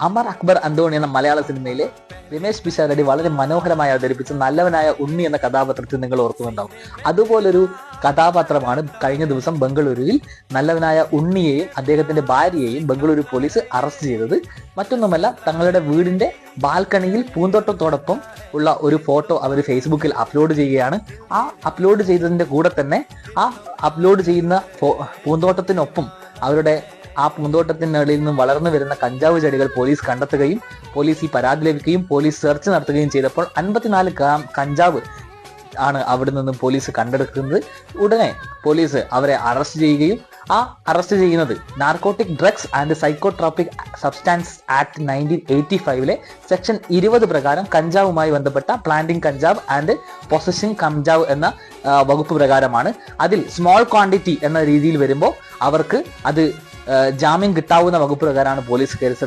അമർ അക്ബർ അന്തോണി എന്ന മലയാള സിനിമയിലെ രമേശ് പിഷാരടി വളരെ മനോഹരമായി അവതരിപ്പിച്ച നല്ലവനായ ഉണ്ണി എന്ന കഥാപാത്രത്തിൽ നിങ്ങൾ ഓർക്കുന്നുണ്ടാവും. അതുപോലൊരു കഥാപാത്രമാണ് കഴിഞ്ഞ ദിവസം ബംഗളൂരുവിൽ നല്ലവനായ ഉണ്ണിയെയും അദ്ദേഹത്തിന്റെ ഭാര്യയെയും ബംഗളൂരു പോലീസ് അറസ്റ്റ് ചെയ്തത്. മറ്റൊന്നുമല്ല, തങ്ങളുടെ വീടിന്റെ ബാൽക്കണിയിൽ പൂന്തോട്ടത്തോടൊപ്പം ഉള്ള ഒരു ഫോട്ടോ അവർ ഫേസ്ബുക്കിൽ അപ്ലോഡ് ചെയ്യുകയാണ്. ആ അപ്ലോഡ് ചെയ്തതിന്റെ കൂടെ തന്നെ ആ അപ്ലോഡ് ചെയ്യുന്ന പൂന്തോട്ടത്തിനൊപ്പം അവരുടെ ആ പൂന്തോട്ടത്തിനുള്ളിൽ നിന്നും വളർന്നു വരുന്ന കഞ്ചാവ് ചെടികൾ പോലീസ് കണ്ടെത്തുകയും പോലീസ് ഈ പരാതി ലഭിക്കുകയും പോലീസ് സെർച്ച് നടത്തുകയും ചെയ്തപ്പോൾ 54 ഗ്രാം കഞ്ചാവ് ആണ് അവിടെ നിന്നും പോലീസ് കണ്ടെടുക്കുന്നത്. ഉടനെ പോലീസ് അവരെ അറസ്റ്റ് ചെയ്യുകയും ആ അറസ്റ്റ് ചെയ്യുന്നത് narcotic drugs and psychotropic substance act 1985 section 20 പ്രകാരം കഞ്ചാവുമായി ബന്ധപ്പെട്ട പ്ലാന്റിംഗ് കഞ്ചാവ് ആൻഡ് പൊസസിംഗ് കഞ്ചാവ് എന്ന വകുപ്പ് പ്രകാരമാണ്. അതിൽ സ്മോൾ ക്വാണ്ടിറ്റി എന്ന രീതിയിൽ വരുമ്പോൾ അവർക്ക് അത് ജാമ്യം കിട്ടാവുന്ന വകുപ്പ് പ്രകാരമാണ് പോലീസ് കേസ്